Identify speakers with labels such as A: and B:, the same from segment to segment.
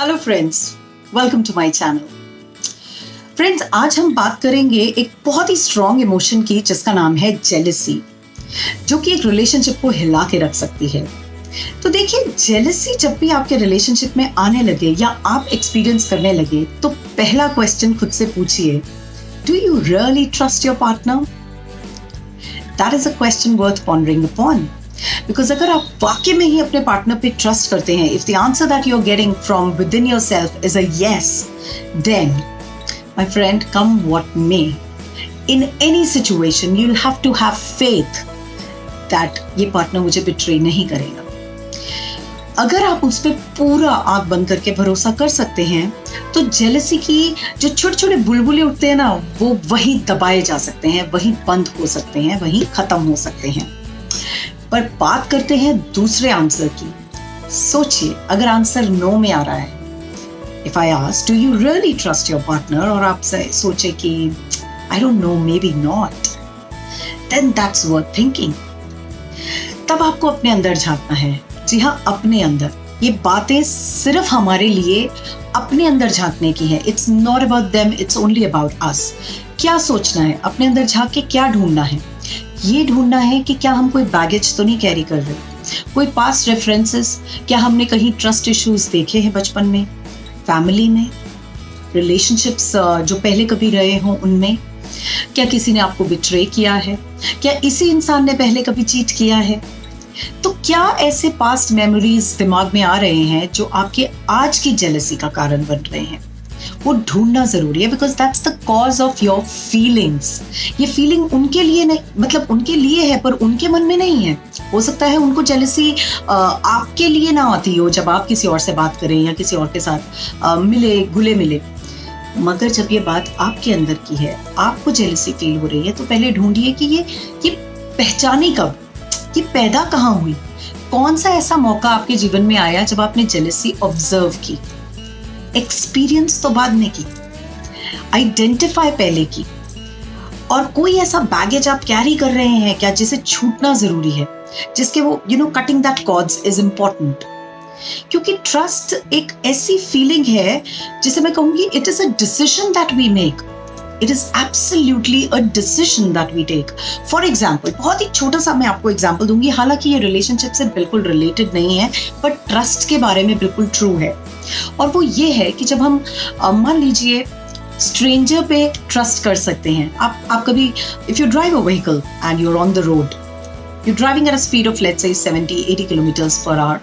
A: Hello friends, welcome to my channel. Friends, आज हम बात करेंगे एक बहुत ही स्ट्रॉन्ग इमोशन की जिसका नाम है जेलसी, जो कि एक रिलेशनशिप को हिला के रख सकती है। तो देखिए, जेलसी जब भी आपके रिलेशनशिप में आने लगे या आप एक्सपीरियंस करने लगे, तो पहला क्वेश्चन खुद से पूछिए, do you really trust your partner? That is a question worth pondering upon. Because अगर आप वाकई में ही अपने पार्टनर पे ट्रस्ट करते हैं, if the answer that you are getting from within yourself is a yes, then my friend, come what may, in any situation you will have to have faith that ये partner मुझे betray नहीं करेगा। अगर आप उस पर पूरा आंख बंद करके भरोसा कर सकते हैं, तो जेलसी की जो छोटे छोटे बुलबुले उठते हैं ना, वो वहीं दबाए जा सकते हैं, वहीं बंद हो सकते हैं, वहीं खत्म हो सकते हैं। पर बात करते हैं दूसरे आंसर की। सोचिए, अगर आंसर नो में आ रहा है, if I ask do you really trust your partner, और आप सोचे कि I don't know, maybe not, then that's worth thinking. तब आपको अपने अंदर झांकना है। जी हाँ, अपने अंदर। ये बातें सिर्फ हमारे लिए अपने अंदर झांकने की है। It's not about them, it's only about us. क्या सोचना है, अपने अंदर झांक के क्या ढूंढना है? ये ढूंढना है कि क्या हम कोई बैगेज तो नहीं कैरी कर रहे, कोई पास्ट रेफरेंसेस, क्या हमने कहीं ट्रस्ट इश्यूज देखे हैं बचपन में, फैमिली में, रिलेशनशिप्स जो पहले कभी रहे हों उनमें, क्या किसी ने आपको बिट्रे किया है, क्या इसी इंसान ने पहले कभी चीट किया है? तो क्या ऐसे पास्ट मेमोरीज दिमाग में आ रहे हैं जो आपके आज की जेलसी का कारण बन रहे हैं? वो ढूंढना जरूरी है, because that's the cause of your feelings. ये फीलिंग उनके लिए नहीं, मतलब उनके लिए है, पर उनके मन में नहीं है। हो सकता है उनको जेलसी आपके लिए ना आती हो जब आप किसी और से बात करें या किसी और के साथ मिले घुले मिले, मगर जब ये बात आपके अंदर की है, आपको जेलसी फील हो रही है, तो पहले ढूंढिए कि ये पहचानी कब, ये पैदा कहाँ हुई, कौन सा ऐसा मौका आपके जीवन में आया जब आपने जेलसी ऑब्जर्व की। एक्सपीरियंस तो बाद में की, आइडेंटिफाई पहले की। और कोई ऐसा बैगेज आप कैरी कर रहे हैं क्या जिसे छूटना जरूरी है, जिसके वो cutting that cords is important. क्योंकि ट्रस्ट एक ऐसी फीलिंग है जिसे मैं कहूंगी it is a decision that we make. It is absolutely a decision that we take. For example, बहुत ही छोटा सा मैं आपको एग्जाम्पल दूंगी, हालांकि ये रिलेशनशिप से बिल्कुल रिलेटेड नहीं है, बट ट्रस्ट के बारे में बिल्कुल ट्रू है। और वो ये है कि जब हम मान लीजिए स्ट्रेंजर पे ट्रस्ट कर सकते हैं। आप कभी, if you drive a vehicle and you are on the road, you driving at a speed of let's say 70-80 kilometres per hour,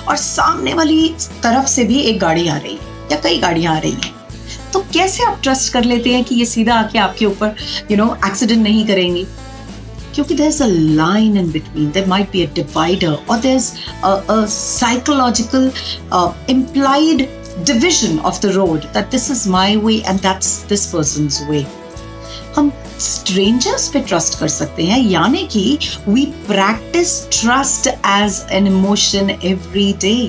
A: और सामने वाली तरफ से भी एक गाड़ी आ रही है या कई गाड़ियां आ रही हैं, तो कैसे आप ट्रस्ट कर लेते हैं कि ये सीधा आके आपके ऊपर एक्सीडेंट नहीं करेंगी? क्योंकि there's a line in between. There might be a divider, or there's a psychological implied division of the road, that this is my way and that's this person's way. हम strangers पे trust कर सकते हैं, यानी कि we practice trust as an emotion every day.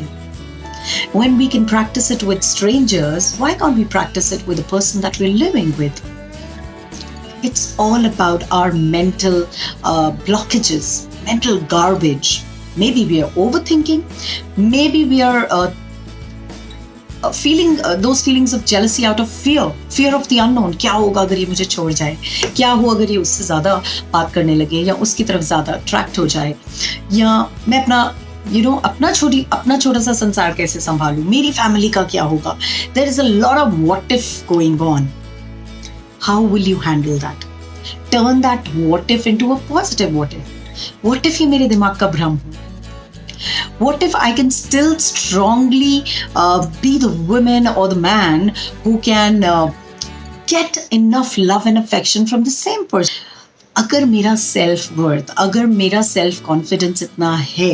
A: When we can practice it with strangers, why can't we practice it with the person that we're living with? It's all about our mental blockages, mental garbage. Maybe we are overthinking. Maybe we are feeling those feelings of jealousy out of fear of the unknown. क्या होगा अगर ये मुझे छोड़ जाए? क्या हो अगर ये उससे ज़्यादा बात करने लगे या उसकी तरफ ज़्यादा अट्रैक्ट हो जाए? या मैं अपना छोटा सा संसार कैसे संभालूं? मेरी फैमिली का क्या होगा? There is a lot of what if going on. How will you handle that? Turn that what if into a positive what if. What if ये मेरे दिमाग का भ्रम हो? What if I can still strongly be the woman or the man who can get enough love and affection from the same person? अगर मेरा self worth, अगर मेरा सेल्फ कॉन्फिडेंस इतना है,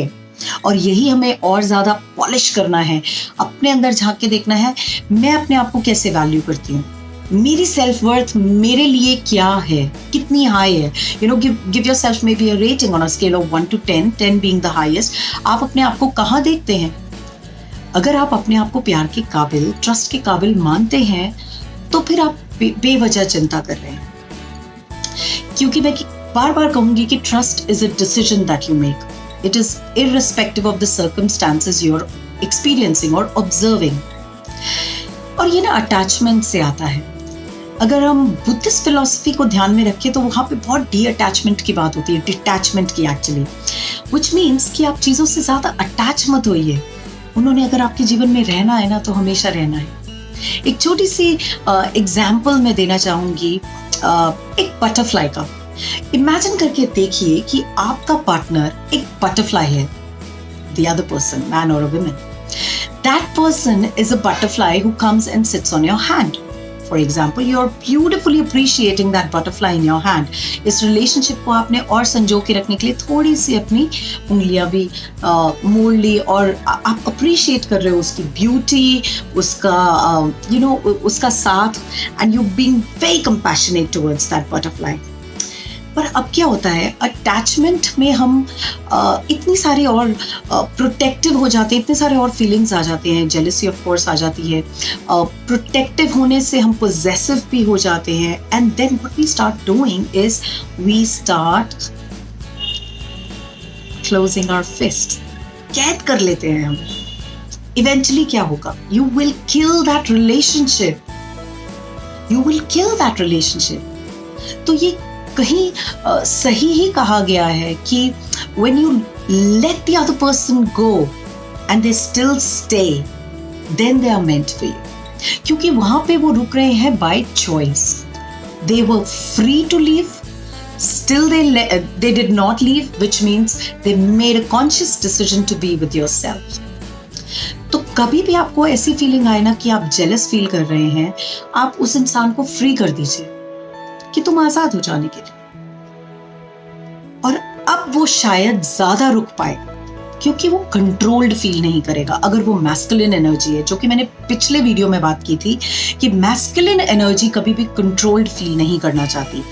A: और यही हमें और ज़्यादा पॉलिश करना है, अपने अंदर झांक के देखना है, मैं अपने आप को कैसे वैल्यू करती हूँ, मेरी सेल्फ वर्थ मेरे लिए क्या है, कितनी हाई है। Give your self may be a rating on a scale of 1 to 10, 10 being the highest. आप अपने आप को कहाँ देखते हैं? अगर आप अपने आप को प्यार के काबिल, ट्रस्ट के काबिल मानते हैं, तो फिर आप बेवजह चिंता कर रहे हैं। क्योंकि मैं बार बार कहूंगी कि trust is a decision that you make. It is irrespective of the circumstances you're experiencing or observing. और ये ना अटैचमेंट से आता है। अगर हम बुद्धिस्ट फिलॉसफी को ध्यान में रखें तो वहाँ पे बहुत डी अटैचमेंट की बात होती है, डिटैचमेंट की एक्चुअली, विच मीन्स कि आप चीज़ों से ज़्यादा अटैच मत होइए। उन्होंने अगर आपके जीवन में रहना है ना तो हमेशा रहना है। एक छोटी सी एग्जाम्पल मैं देना चाहूँगी एक बटरफ्लाई का। इमेजिन करके देखिए कि आपका पार्टनर एक बटरफ्लाई है, the other person, man or a woman. That person is a butterfly who comes and sits on your hand. For example, you're beautifully appreciating that butterfly in your hand. इस relationship को आपने और संजो के रखने के लिए थोड़ी सी अपनी उंगलियां भी मोड़ ली और आप अप्रिशिएट कर रहे हो उसकी ब्यूटी, उसका उसका साथ, and you being very compassionate towards that butterfly. पर अब क्या होता है, अटैचमेंट में हम इतनी सारी और प्रोटेक्टिव हो जाते हैं, इतने सारे और फीलिंग्स आ जाते हैं, जेलसी ऑफ कोर्स आ जाती है, प्रोटेक्टिव होने से हम पोजेसिव भी हो जाते हैं, and then what we start doing is we start closing our fist, कैद कर लेते हैं हम। इवेंचुअली क्या होगा, you will kill that relationship, you will kill that relationship. तो ये कहीं सही ही कहा गया है कि when you let the other person go and they still stay, then they are meant for you. क्योंकि वहां पे वो रुक रहे हैं by choice. They were free to leave, still they did not leave, which means they made a conscious decision to be with yourself. तो कभी भी आपको ऐसी फीलिंग आए ना कि आप जेलस फील कर रहे हैं, आप उस इंसान को फ्री कर दीजिए कि तुम आजाद हो जाने के लिए। और अब वो शायद ज्यादा रुक पाए क्योंकि वो कंट्रोल्ड फील नहीं करेगा। अगर वो मैस्कुलिन एनर्जी है, जो कि मैंने पिछले वीडियो में बात की थी कि मैस्कुलिन एनर्जी कभी भी कंट्रोल्ड फील नहीं करना चाहती।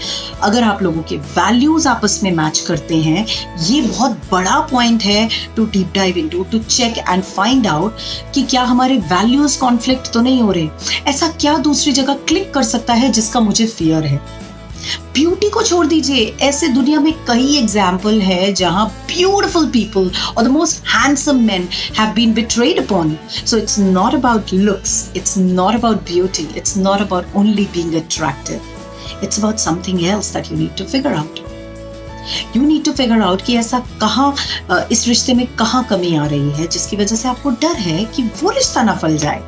A: अगर आप लोगों के वैल्यूज आपस में मैच करते हैं, ये बहुत बड़ा पॉइंट है to deep dive into, to check and find out कि क्या हमारे वैल्यूज कॉन्फ्लिक्ट तो नहीं हो रहे, ऐसा क्या दूसरी जगह क्लिक कर सकता है जिसका मुझे फियर है। ब्यूटी को छोड़ दीजिए, ऐसे दुनिया में कई एग्जाम्पल है जहां ब्यूटिफुल पीपल और the most handsome men have been betrayed upon. So it's not about looks, it's not about beauty, it's not about only being attractive, it's about something else that you need to figure out. You need to figure out कि ऐसा कहाँ इस रिश्ते में कहाँ कमी आ रही है जिसकी वजह से आपको डर है कि वो रिश्ता ना फल जाए।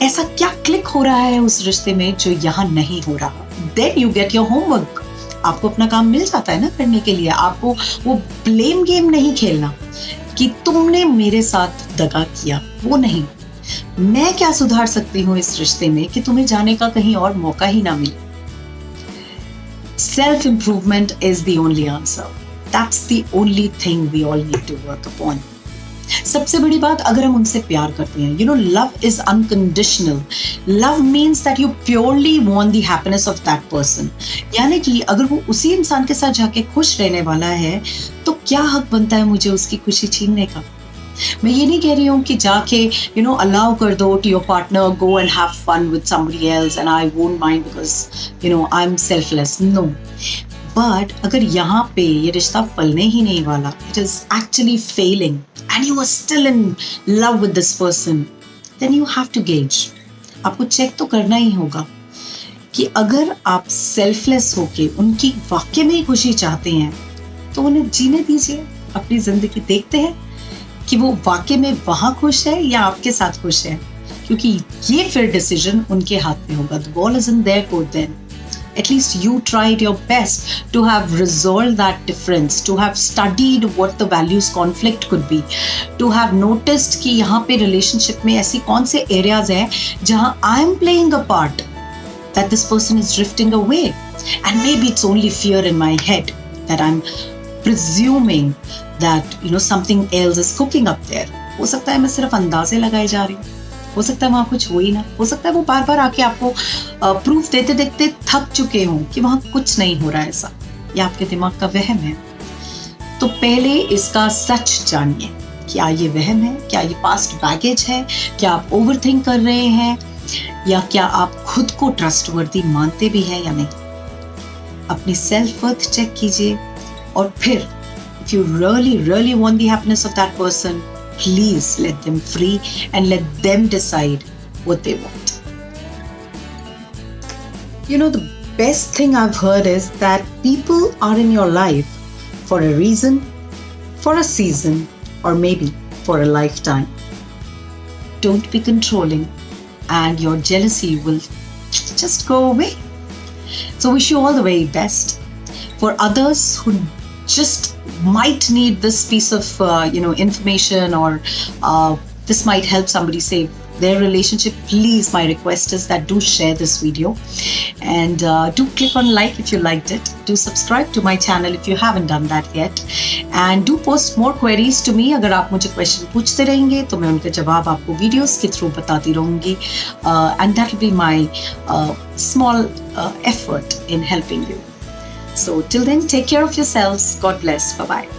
A: ऐसा क्या क्लिक हो रहा है उस रिश्ते में जो यहाँ नहीं हो रहा। Then you get your homework. आपको अपना काम मिल जाता है ना करने के लिए। आपको वो ब्लेम गेम नहीं खेलना कि तुमने मेरे साथ दगा किया, वो नहीं, मैं क्या सुधार सकती हूँ इस रिश्ते में कि तुम्हें जाने का कहीं और मौका ही ना मिले। Self improvement is the only answer. That's the only thing we all need to work upon. सबसे बड़ी बात, अगर हम उनसे प्यार करते हैं, love is unconditional. Love means that you purely want the happiness of that person. यानी कि अगर वो उसी इंसान के साथ जाके खुश रहने वाला है तो क्या हक बनता है मुझे उसकी खुशी छीनने का। मैं ये नहीं कह रही हूँ कि जाके अलाउ कर दो to your partner, go and have fun with somebody else and I won't mind because I am selfless, no. But अगर यहाँ पे ये रिश्ता फलने ही नहीं वाला, it is actually failing and you are still in love with this person, then you have to gauge. आपको चेक तो करना ही होगा कि अगर आप सेल्फलेस होके उनकी वाकई में ही खुशी चाहते हैं तो उन्हें जीने दीजिए अपनी जिंदगी। देखते हैं कि वो वाकई में वहाँ खुश है या आपके साथ खुश है, क्योंकि ये फिर डिसीजन उनके हाथ में होगा। The ball is in their court then. At least you tried your best to have resolved that difference, to have studied what the values conflict could be, to have noticed कि यहाँ पे relationship में ऐसी कौन से areas हैं जहाँ I am playing a part that this person is drifting away, and maybe it's only fear in my head that I'm presuming that something else is cooking up there. हो सकता है मैं सिर्फ अंदाजे लगाए जा रही हूँ, हो सकता है वहाँ कुछ हो ही ना, हो सकता है वो बार बार आके आपको प्रूफ देते देखते थक चुके हों कि वहाँ कुछ नहीं हो रहा है ऐसा, या आपके दिमाग का वहम है। तो पहले इसका सच जानिए, क्या ये वहम है, क्या ये पास्ट बैगेज है, क्या आप ओवरथिंक कर रहे हैं, या क्या आप खुद को ट्रस्टवर्दी मानते भी हैं या नहीं। अपनी सेल्फ वर्थ चेक कीजिए और फिर if you really want the happiness of that person, please let them free and let them decide what they want. You know, the best thing I've heard is that people are in your life for a reason, for a season, or maybe for a lifetime. Don't be controlling, and your jealousy will just go away. So wish you all the very best. For others who just might need this piece of information, or this might help somebody save their relationship, please, my request is that do share this video, and do click on like if you liked it. Do subscribe to my channel if you haven't done that yet, and do post more queries to me. अगर आप मुझे question पूछते रहेंगे तो मैं उनके जवाब आपको वीडियोस के थ्रू बताती रहूँगी, and that will be my small effort in helping you. So till then, take care of yourselves. God bless. Bye bye.